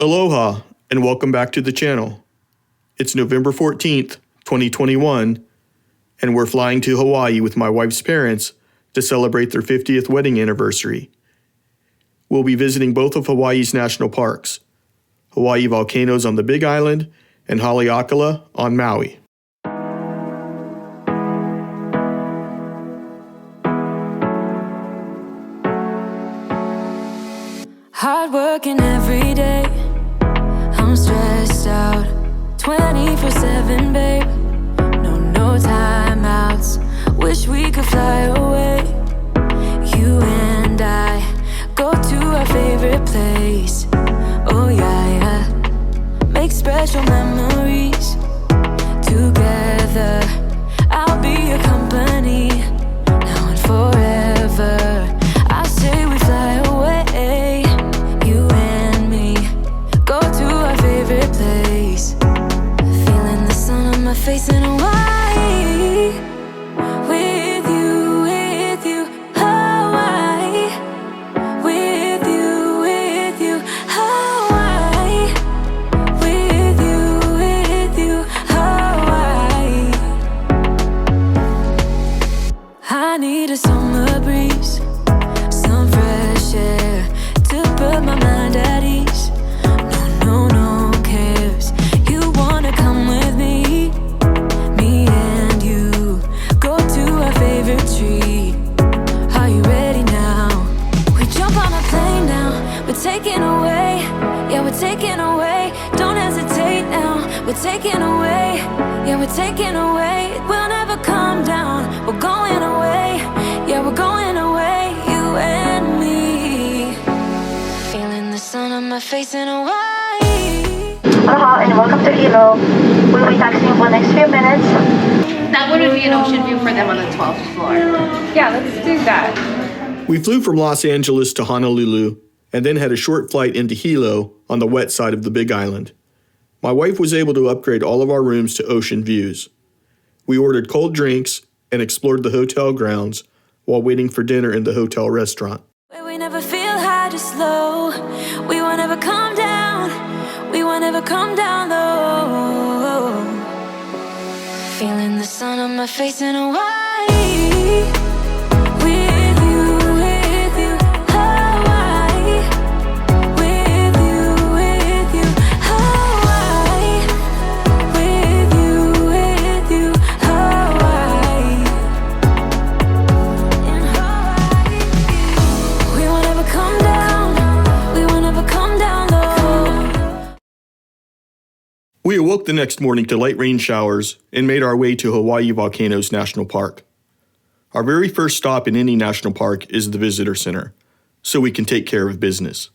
Aloha, and welcome back to the channel. It's November 14th, 2021, and we're flying to Hawaii with my wife's parents to celebrate their 50th wedding anniversary. We'll be visiting both of Hawaii's national parks, Hawaii Volcanoes on the Big Island and Haleakala on Maui. Hard working every day, I'm stressed out 24/7, babe. No timeouts, wish we could fly away. You and I go to our favorite place. Oh yeah, make special memories together. I'll be your company now and forever. I say we fly away, you and me, go to our favorite place. Feeling the sun on my face in Hawaii. With you, Hawaii. With you, Hawaii. With you, Hawaii. I need a summer breeze, some fresh air to put my mind at ease. No cares. You wanna come with me? Me and you go to our favorite tree. Are you ready now? We jump on a plane now. We're taking away. Yeah, we're taking away. Don't hesitate now. We're taking away. Yeah, we're taking away. We'll never come down. We're going away. Yeah, we're going away. You and me. Feeling the sun on my face in Hawaii. Aloha and welcome to Hilo. We'll be taxiing for the next few minutes. That would be an ocean view for them on the 12th floor. Yeah, let's do that. We flew from Los Angeles to Honolulu and then had a short flight into Hilo on the wet side of the Big Island. My wife was able to upgrade all of our rooms to ocean views. We ordered cold drinks and explored the hotel grounds while waiting for dinner in the hotel restaurant. Where we never feel high, just low. We won't ever come down. We won't ever come down low. Feeling the sun on my face in Hawaii. With you, Hawaii. With you, Hawaii. With you, Hawaii. In Hawaii. We won't ever come down. We won't ever come down low. We awoke the next morning to light rain showers and made our way to Hawaii Volcanoes National Park. Our very first stop in any national park is the visitor center, so we can take care of business.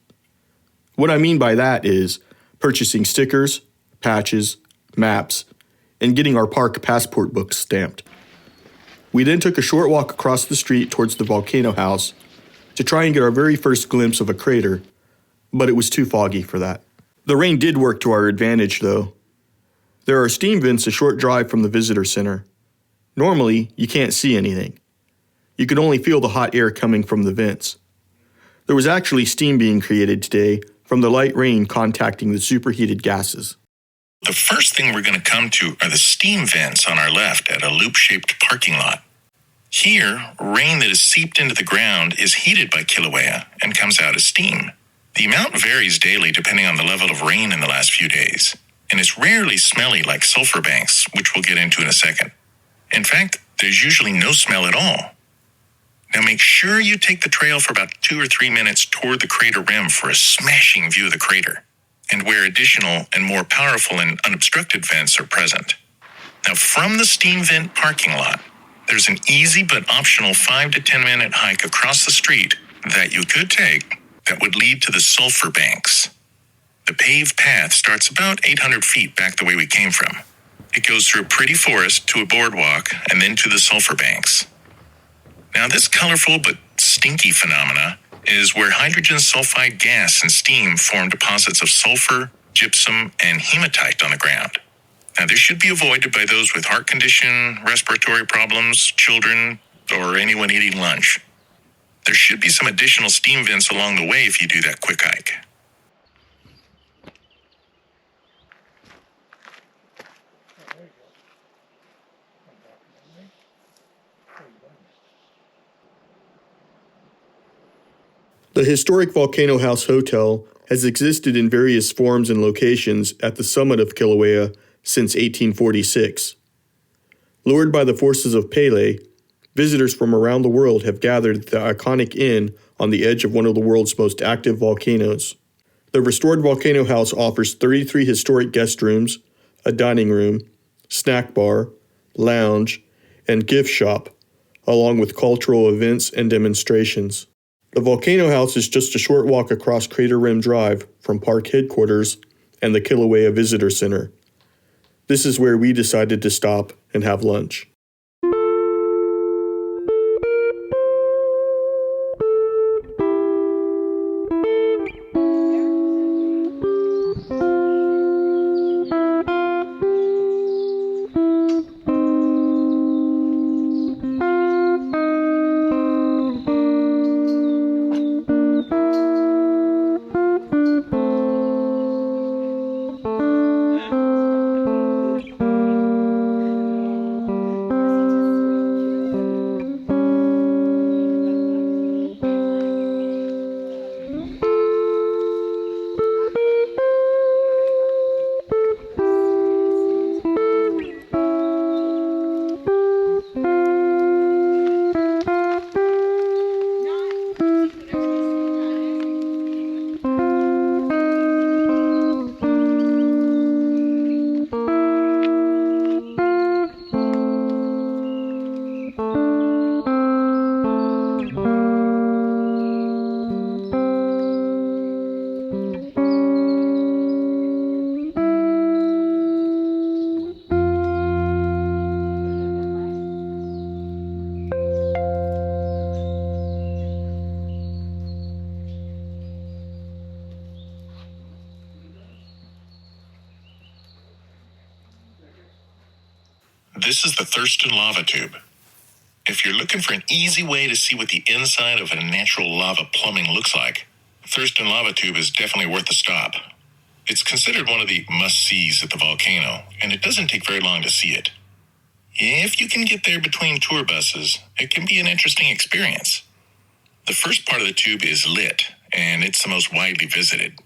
What I mean by that is purchasing stickers, patches, maps, and getting our park passport books stamped. We then took a short walk across the street towards the volcano house to try and get our very first glimpse of a crater, but it was too foggy for that. The rain did work to our advantage, though. There are steam vents a short drive from the visitor center. Normally, you can't see anything. You could only feel the hot air coming from the vents. There was actually steam being created today from the light rain contacting the superheated gases. The first thing we're going to come to are the steam vents on our left at a loop-shaped parking lot. Here, rain that is seeped into the ground is heated by Kilauea and comes out as steam. The amount varies daily depending on the level of rain in the last few days, and is rarely smelly like Sulphur Banks, which we'll get into in a second. In fact, there's usually no smell at all. Now make sure you take the trail for about 2 or 3 minutes toward the crater rim for a smashing view of the crater, and where additional and more powerful and unobstructed vents are present. Now from the steam vent parking lot, there's an easy but optional 5 to 10 minute hike across the street that you could take that would lead to the Sulphur Banks. The paved path starts about 800 feet back the way we came from. It goes through a pretty forest to a boardwalk and then to the Sulphur Banks. Now this colorful but stinky phenomena is where hydrogen sulfide gas and steam form deposits of sulfur, gypsum, and hematite on the ground. Now this should be avoided by those with heart condition, respiratory problems, children, or anyone eating lunch. There should be some additional steam vents along the way if you do that quick hike. The historic Volcano House Hotel has existed in various forms and locations at the summit of Kilauea since 1846. Lured by the forces of Pele, visitors from around the world have gathered at the iconic inn on the edge of one of the world's most active volcanoes. The restored Volcano House offers 33 historic guest rooms, a dining room, snack bar, lounge, and gift shop, along with cultural events and demonstrations. The Volcano House is just a short walk across Crater Rim Drive from park headquarters and the Kilauea Visitor Center. This is where we decided to stop and have lunch. This is the Thurston lava tube. If you're looking for an easy way to see what the inside of a natural lava plumbing looks like, Thurston lava tube is definitely worth a stop. It's considered one of the must-sees at the volcano, and it doesn't take very long to see it. If you can get there between tour buses, it can be an interesting experience. The first part of the tube is lit, and it's the most widely visited.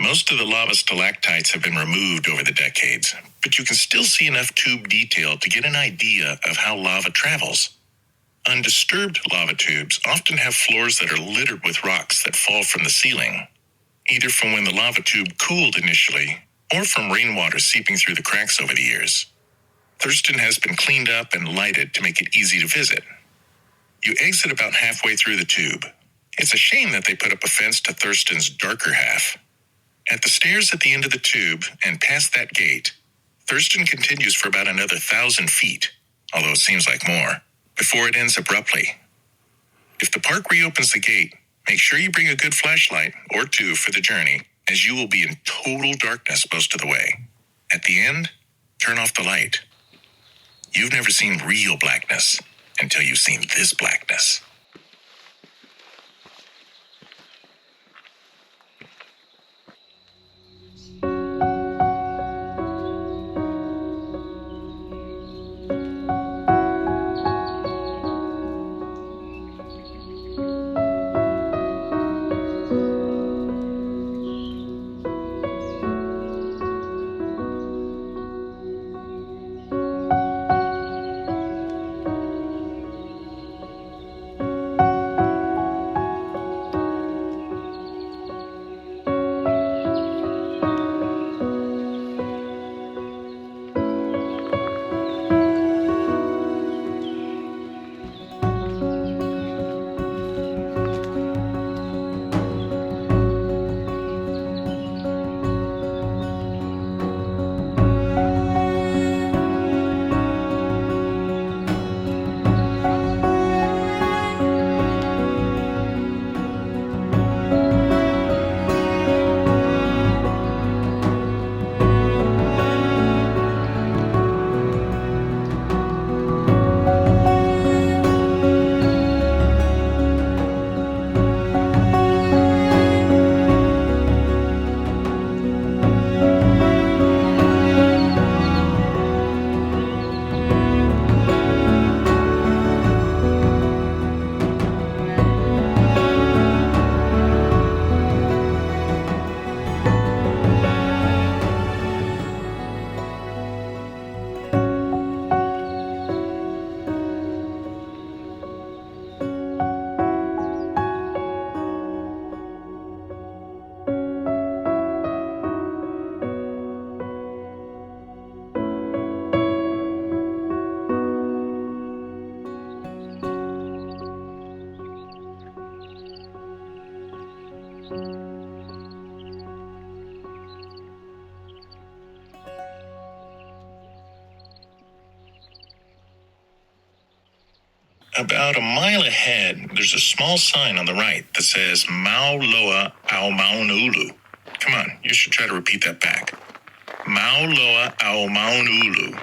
Most of the lava stalactites have been removed over the decades, but you can still see enough tube detail to get an idea of how lava travels. Undisturbed lava tubes often have floors that are littered with rocks that fall from the ceiling, either from when the lava tube cooled initially or from rainwater seeping through the cracks over the years. Thurston has been cleaned up and lighted to make it easy to visit. You exit about halfway through the tube. It's a shame that they put up a fence to Thurston's darker half. At the stairs at the end of the tube and past that gate, Thurston continues for about another 1,000 feet, although it seems like more, before it ends abruptly. If the park reopens the gate, make sure you bring a good flashlight or two for the journey, as you will be in total darkness most of the way. At the end, turn off the light. You've never seen real blackness until you've seen this blackness. About a mile ahead, there's a small sign on the right that says Mauloa au Maunulu. Come on, you should try to repeat that back. Mauloa au Maunulu.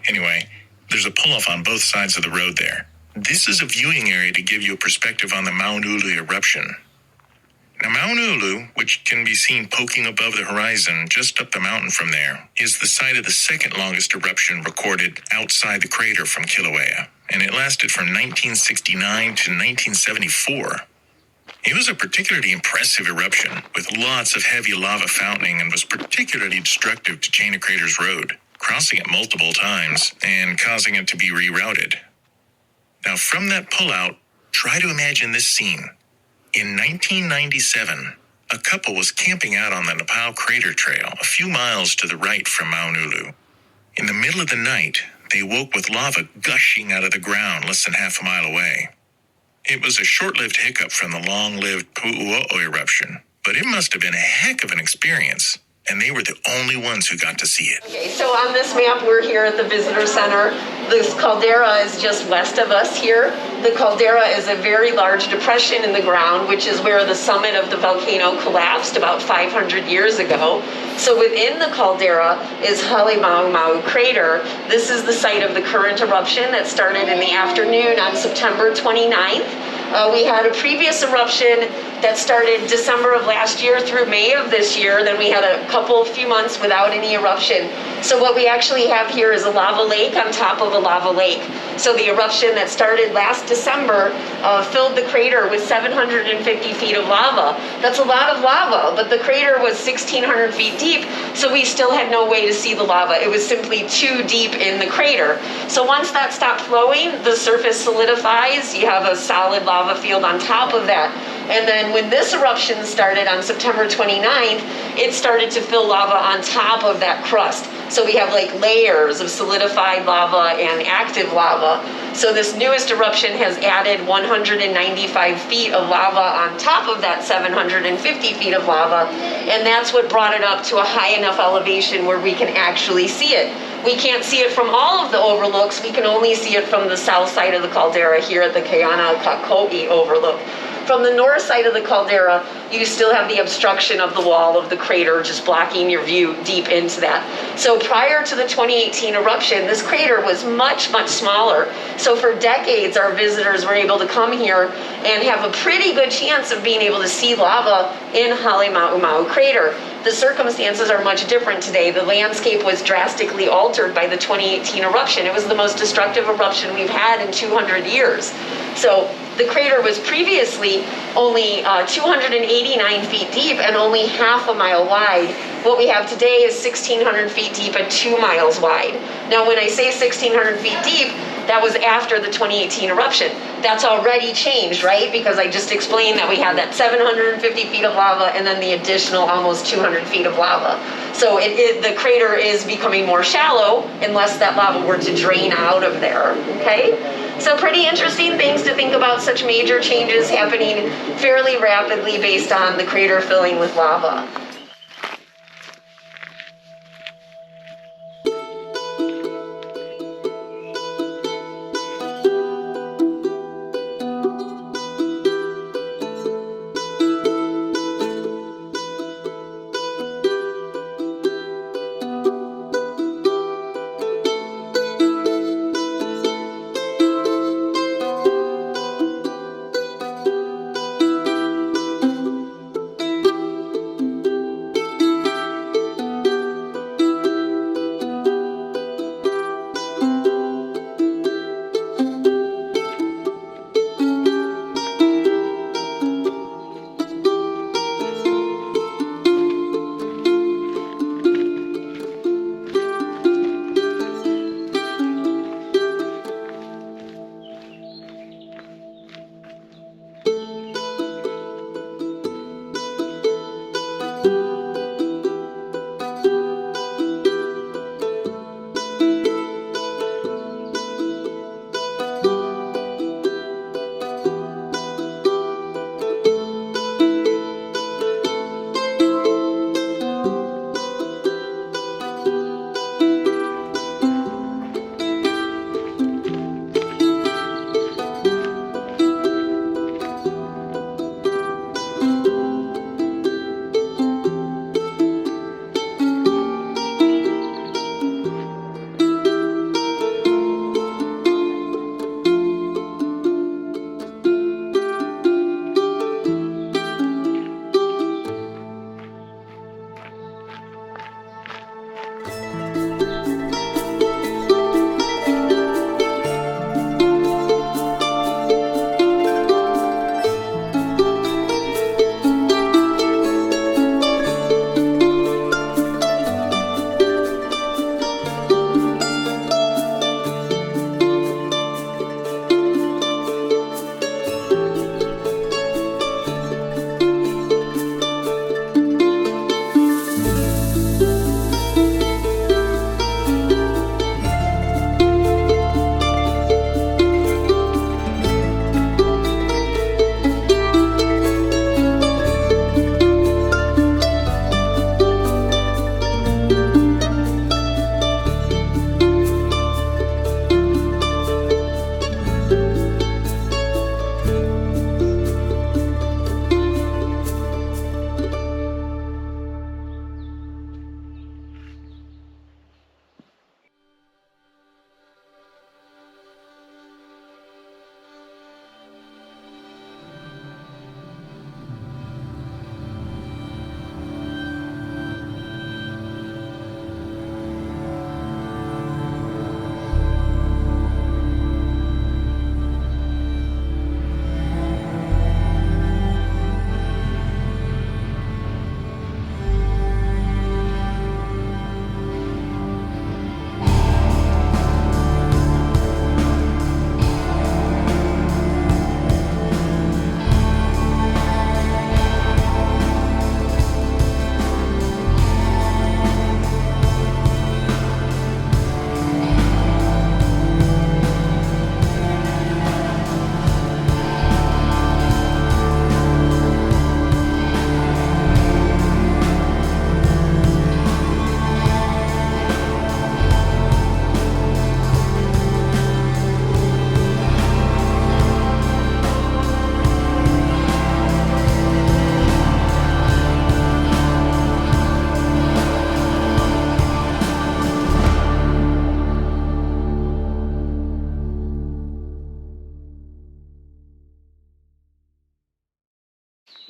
Anyway, there's a pull-off on both sides of the road there. This is a viewing area to give you a perspective on the Maunulu eruption. Now, Maunulu, which can be seen poking above the horizon just up the mountain from there, is the site of the second longest eruption recorded outside the crater from Kilauea, and it lasted from 1969 to 1974. It was a particularly impressive eruption, with lots of heavy lava fountaining, and was particularly destructive to Chain of Craters Road, crossing it multiple times and causing it to be rerouted. Now, from that pullout, try to imagine this scene. In 1997, a couple was camping out on the Halemaumau Crater trail a few miles to the right from Maunulu. In the middle of the night, they woke with lava gushing out of the ground less than half a mile away. It was a short-lived hiccup from the long-lived Pu'uo'o eruption, but it must have been a heck of an experience, and they were the only ones who got to see it. Okay, so on this map, we're here at the visitor center. This caldera is just west of us here. The caldera is a very large depression in the ground, which is where the summit of the volcano collapsed about 500 years ago. So within the caldera is Halemaumau Crater. This is the site of the current eruption that started in the afternoon on September 29th. We had a previous eruption that started December of last year through May of this year. Then we had a few months without any eruption. So what we actually have here is a lava lake on top of a lava lake. So the eruption that started last December filled the crater with 750 feet of lava. That's a lot of lava, but the crater was 1,600 feet deep, so we still had no way to see the lava. It was simply too deep in the crater. So once that stopped flowing, the surface solidifies. You have a solid lava field on top of that. And then when this eruption started on September 29th, it started to fill lava on top of that crust. So we have like layers of solidified lava and active lava. So this newest eruption has added 195 feet of lava on top of that 750 feet of lava. And that's what brought it up to a high enough elevation where we can actually see it. We can't see it from all of the overlooks. We can only see it from the south side of the caldera here at the Keana Kako'i overlook. From the north side of the caldera, you still have the obstruction of the wall of the crater just blocking your view deep into that. So prior to the 2018 eruption, this crater was much, much smaller. So for decades, our visitors were able to come here and have a pretty good chance of being able to see lava in Halemaumau Crater. The circumstances are much different today. The landscape was drastically altered by the 2018 eruption. It was the most destructive eruption we've had in 200 years. So the crater was previously only 289 feet deep and only half a mile wide. What we have today is 1,600 feet deep and 2 miles wide. Now, when I say 1,600 feet deep, that was after the 2018 eruption. That's already changed, right? Because I just explained that we had that 750 feet of lava and then the additional almost 200 feet of lava. So the crater is becoming more shallow unless that lava were to drain out of there, okay? So pretty interesting things to think about, such major changes happening fairly rapidly based on the crater filling with lava.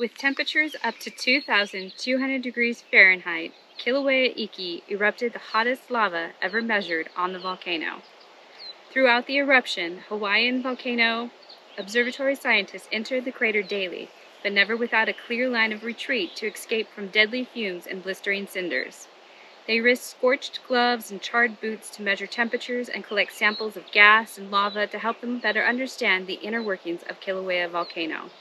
With temperatures up to 2,200 degrees Fahrenheit, Kilauea erupted the hottest lava ever measured on the volcano. Throughout the eruption, Hawaiian Volcano Observatory scientists entered the crater daily, but never without a clear line of retreat to escape from deadly fumes and blistering cinders. They risked scorched gloves and charred boots to measure temperatures and collect samples of gas and lava to help them better understand the inner workings of Kilauea Volcano.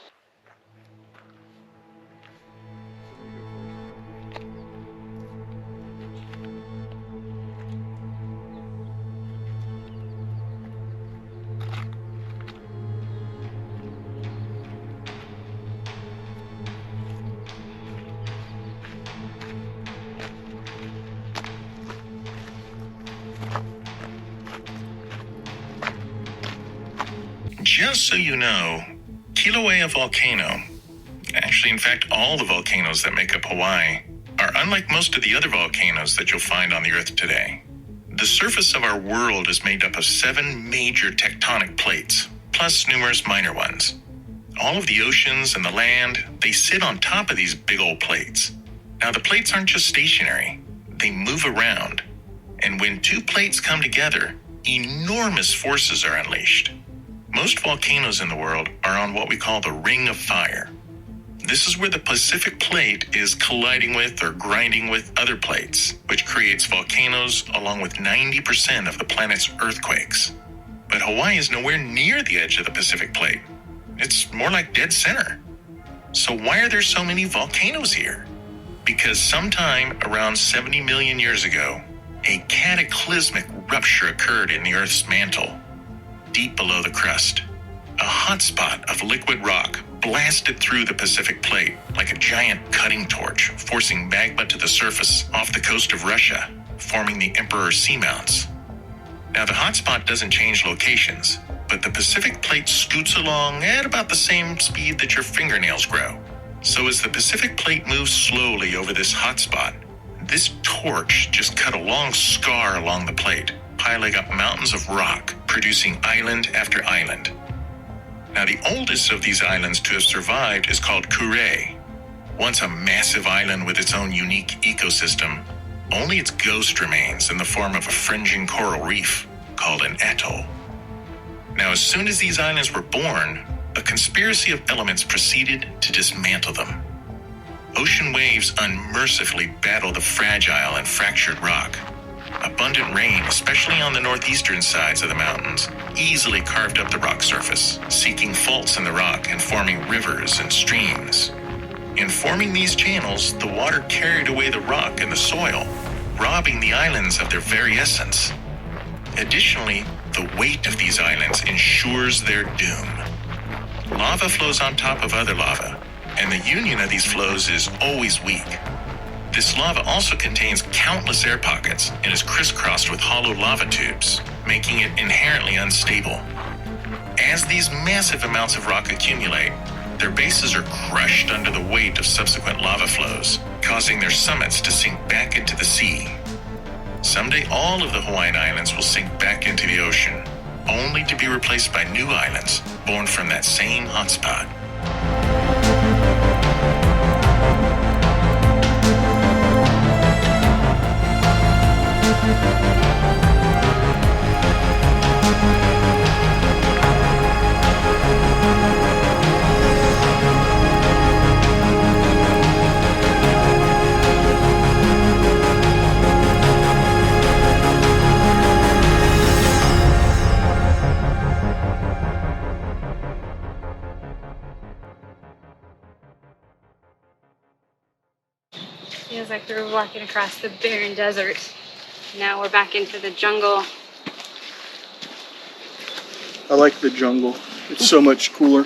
Just so you know, Kilauea Volcano, actually in fact all the volcanoes that make up Hawaii, are unlike most of the other volcanoes that you'll find on the Earth today. The surface of our world is made up of 7 major tectonic plates, plus numerous minor ones. All of the oceans and the land, they sit on top of these big old plates. Now the plates aren't just stationary, they move around. And when 2 plates come together, enormous forces are unleashed. Most volcanoes in the world are on what we call the Ring of Fire. This is where the Pacific Plate is colliding with or grinding with other plates, which creates volcanoes along with 90% of the planet's earthquakes. But Hawaii is nowhere near the edge of the Pacific Plate. It's more like dead center. So why are there so many volcanoes here? Because sometime around 70 million years ago, a cataclysmic rupture occurred in the Earth's mantle. Deep below the crust, a hotspot of liquid rock blasted through the Pacific Plate like a giant cutting torch, forcing magma to the surface off the coast of Russia, forming the Emperor Seamounts. Now the hotspot doesn't change locations, but the Pacific Plate scoots along at about the same speed that your fingernails grow. So as the Pacific Plate moves slowly over this hotspot, this torch just cut a long scar along the plate, piling up mountains of rock, producing island after island. Now the oldest of these islands to have survived is called Kuray. Once a massive island with its own unique ecosystem, only its ghost remains in the form of a fringing coral reef called an atoll. Now as soon as these islands were born, a conspiracy of elements proceeded to dismantle them. Ocean waves unmercifully battle the fragile and fractured rock. Abundant rain, especially on the northeastern sides of the mountains, easily carved up the rock surface, seeking faults in the rock and forming rivers and streams. In forming these channels, the water carried away the rock and the soil, robbing the islands of their very essence. Additionally, the weight of these islands ensures their doom. Lava flows on top of other lava, and the union of these flows is always weak. This lava also contains countless air pockets and is crisscrossed with hollow lava tubes, making it inherently unstable. As these massive amounts of rock accumulate, their bases are crushed under the weight of subsequent lava flows, causing their summits to sink back into the sea. Someday all of the Hawaiian Islands will sink back into the ocean, only to be replaced by new islands born from that same hotspot. Feels like we were walking across the barren desert. Now we're back into the jungle. I like the jungle. It's so much cooler.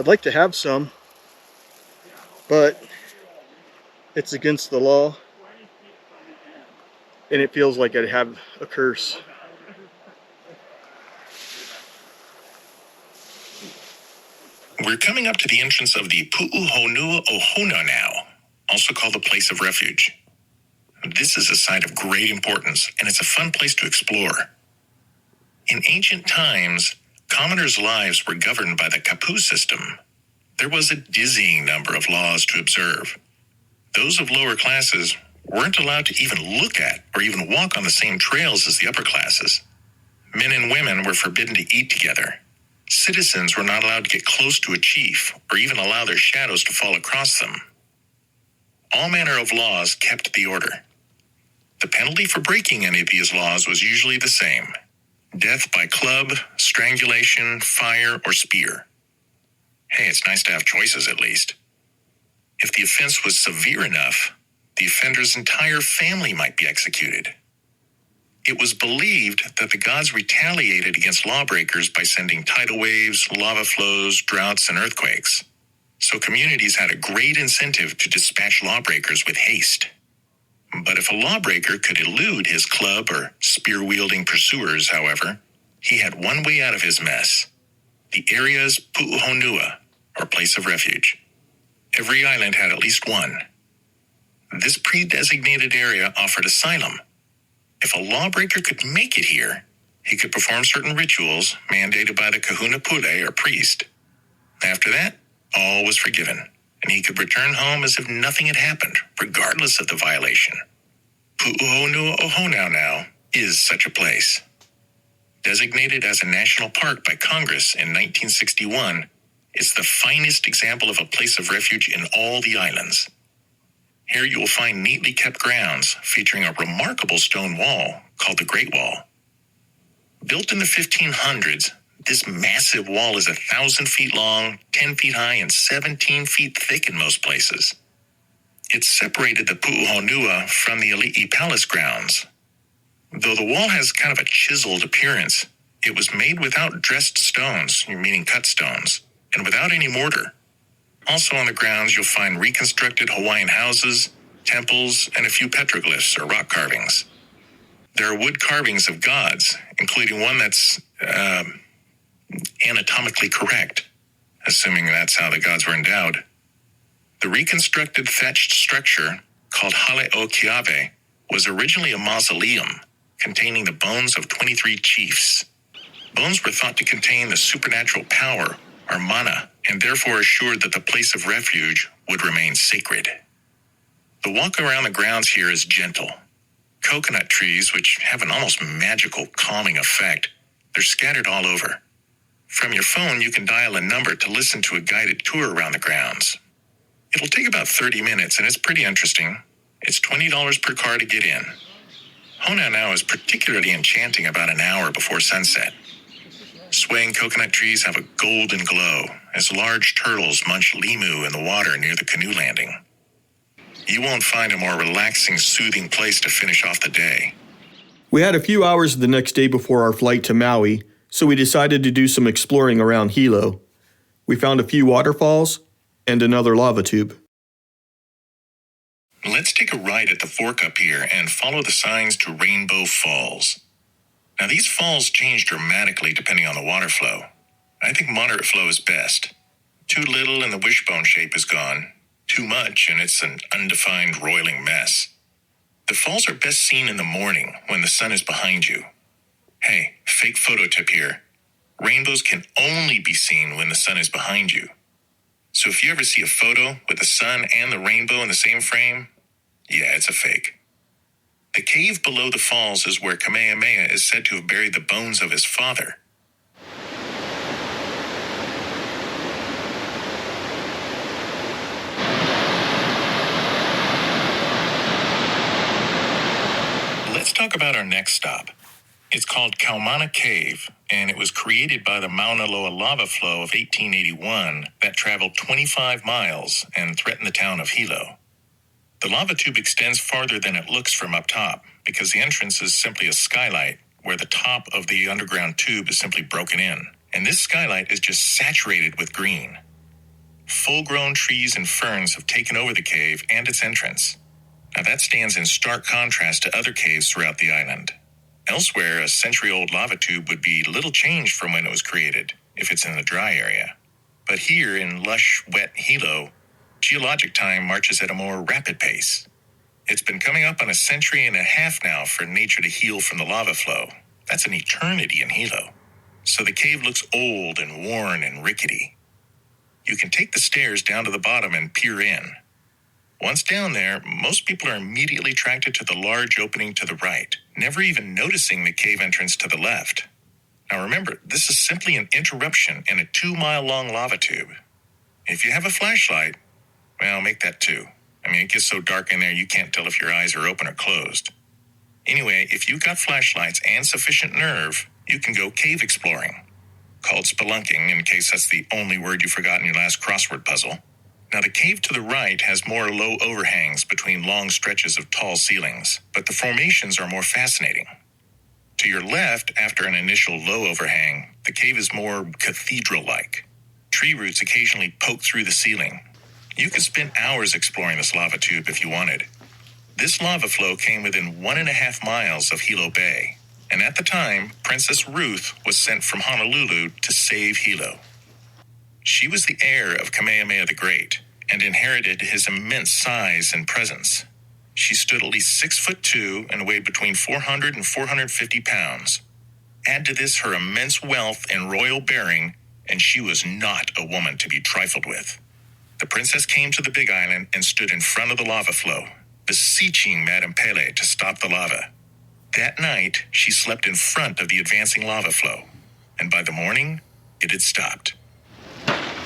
I'd like to have some, but it's against the law, and it feels like I'd have a curse. We're coming up to the entrance of the Pu'uhonua Ohona now, also called the Place of Refuge. This is a site of great importance, and it's a fun place to explore. In ancient times, commoners' lives were governed by the kapu system. There was a dizzying number of laws to observe. Those of lower classes weren't allowed to even look at or even walk on the same trails as the upper classes. Men and women were forbidden to eat together. Citizens were not allowed to get close to a chief or even allow their shadows to fall across them. All manner of laws kept the order. The penalty for breaking any of these laws was usually the same: death by club, strangulation, fire, or spear. Hey, it's nice to have choices at least. If the offense was severe enough, the offender's entire family might be executed. It was believed that the gods retaliated against lawbreakers by sending tidal waves, lava flows, droughts, and earthquakes. So communities had a great incentive to dispatch lawbreakers with haste. But if a lawbreaker could elude his club or spear-wielding pursuers, however, he had one way out of his mess: the area's Pu'uhonua, or Place of Refuge. Every island had at least one. This pre-designated area offered asylum. If a lawbreaker could make it here, he could perform certain rituals mandated by the kahuna pule, or priest. After that, all was forgiven, and he could return home as if nothing had happened, regardless of the violation. Pu'uhonua Ohona now is such a place. Designated as a national park by Congress in 1961, it's the finest example of a place of refuge in all the islands. Here you will find neatly kept grounds featuring a remarkable stone wall called the Great Wall. Built in the 1500s, this massive wall is 1,000 feet long, 10 feet high, and 17 feet thick in most places. It separated the Pu'uhonua from the Ali'i Palace grounds. Though the wall has kind of a chiseled appearance, it was made without dressed stones, meaning cut stones, and without any mortar. Also on the grounds, you'll find reconstructed Hawaiian houses, temples, and a few petroglyphs or rock carvings. There are wood carvings of gods, including one that's anatomically correct, assuming that's how the gods were endowed. The reconstructed thatched structure, called Halemaumau Crater, was originally a mausoleum containing the bones of 23 chiefs. Bones were thought to contain the supernatural power, or mana, and therefore assured that the place of refuge would remain sacred. The walk around the grounds here is gentle. Coconut trees, which have an almost magical calming effect, they're scattered all over. From your phone, you can dial a number to listen to a guided tour around the grounds. It'll take about 30 minutes, and it's pretty interesting. It's $20 per car to get in. Hona now is particularly enchanting about an hour before sunset. Swaying coconut trees have a golden glow as large turtles munch limu in the water near the canoe landing. You won't find a more relaxing, soothing place to finish off the day. We had a few hours the next day before our flight to Maui, so we decided to do some exploring around Hilo. We found a few waterfalls and another lava tube. Let's take a ride at the fork up here and follow the signs to Rainbow Falls. Now, these falls change dramatically depending on the water flow. I think moderate flow is best. Too little and the wishbone shape is gone. Too much and it's an undefined roiling mess. The falls are best seen in the morning when the sun is behind you. Hey, fake photo tip here. Rainbows can only be seen when the sun is behind you. So if you ever see a photo with the sun and the rainbow in the same frame, yeah, it's a fake. The cave below the falls is where Kamehameha is said to have buried the bones of his father. Let's talk about our next stop. It's called Kalmani Cave, and it was created by the Mauna Loa lava flow of 1881 that traveled 25 miles and threatened the town of Hilo. The lava tube extends farther than it looks from up top because the entrance is simply a skylight where the top of the underground tube is simply broken in. And this skylight is just saturated with green. Full-grown trees and ferns have taken over the cave and its entrance. Now that stands in stark contrast to other caves throughout the island. Elsewhere, a century-old lava tube would be little changed from when it was created, if it's in the dry area. But here in lush, wet Hilo, geologic time marches at a more rapid pace. It's been coming up on a century and a half now for nature to heal from the lava flow. That's an eternity in Hilo. So the cave looks old and worn and rickety. You can take the stairs down to the bottom and peer in. Once down there, most people are immediately attracted to the large opening to the right, never even noticing the cave entrance to the left. Now remember, this is simply an interruption in a 2-mile-long lava tube. If you have a flashlight, well, make that 2. I mean, it gets so dark in there you can't tell if your eyes are open or closed. Anyway, if you've got flashlights and sufficient nerve, you can go cave exploring. Called spelunking, in case that's the only word you forgot in your last crossword puzzle. Now, the cave to the right has more low overhangs between long stretches of tall ceilings, but the formations are more fascinating. To your left, after an initial low overhang, the cave is more cathedral-like. Tree roots occasionally poke through the ceiling. You could spend hours exploring this lava tube if you wanted. This lava flow came within 1.5 miles of Hilo Bay, and at the time, Princess Ruth was sent from Honolulu to save Hilo. She was the heir of Kamehameha the Great and inherited his immense size and presence. She stood at least 6'2" and weighed between 400 and 450 pounds. Add to this her immense wealth and royal bearing, and she was not a woman to be trifled with. The princess came to the Big Island and stood in front of the lava flow, beseeching Madame Pele to stop the lava. That night, she slept in front of the advancing lava flow, and by the morning, it had stopped.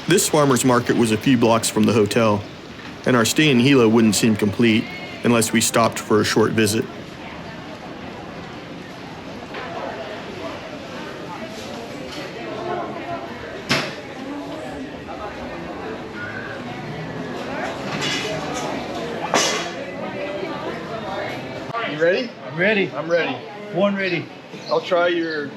This farmer's market was a few blocks from the hotel, and our stay in Hilo wouldn't seem complete unless we stopped for a short visit. You ready? I'm ready. I'm ready. Born ready. I'll try your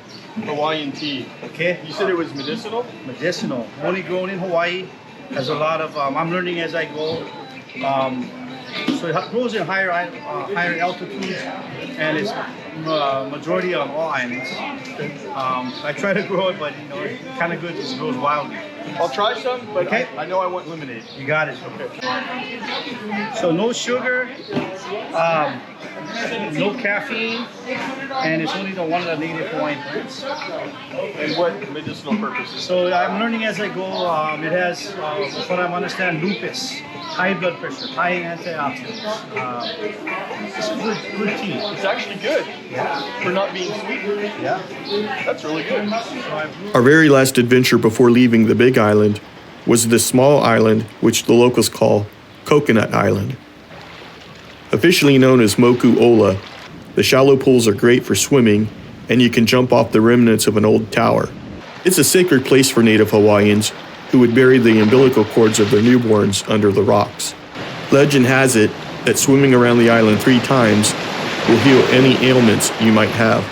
Hawaiian tea. Okay. You said it was medicinal? Medicinal. Only grown in Hawaii. Has a lot of, I'm learning as I go. So it grows in higher altitudes, and it's majority on all islands. I try to grow it, but you know, it's kind of good. It just grows wild. I'll try some, but okay. I know I want lemonade. You got it. Okay. So no sugar, no caffeine, and it's only one of the native Hawaiian plants. And what medicinal purposes? So I'm learning as I go. It has, from what I understand, lupus, high blood pressure, high antioxidants. It's a good tea. It's actually good. Yeah. For not being sweet. Yeah. That's really good. So our very last adventure before leaving the Big Island was this small island which the locals call Coconut Island. Officially known as Moku Ola, the shallow pools are great for swimming, and you can jump off the remnants of an old tower. It's a sacred place for native Hawaiians who would bury the umbilical cords of their newborns under the rocks. Legend has it that swimming around the island 3 times will heal any ailments you might have.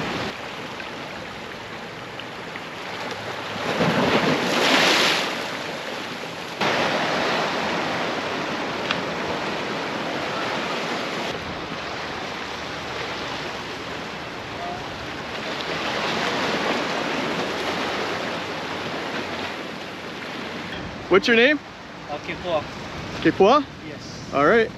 What's your name? Okay, cool. Kepua? Yes. All right.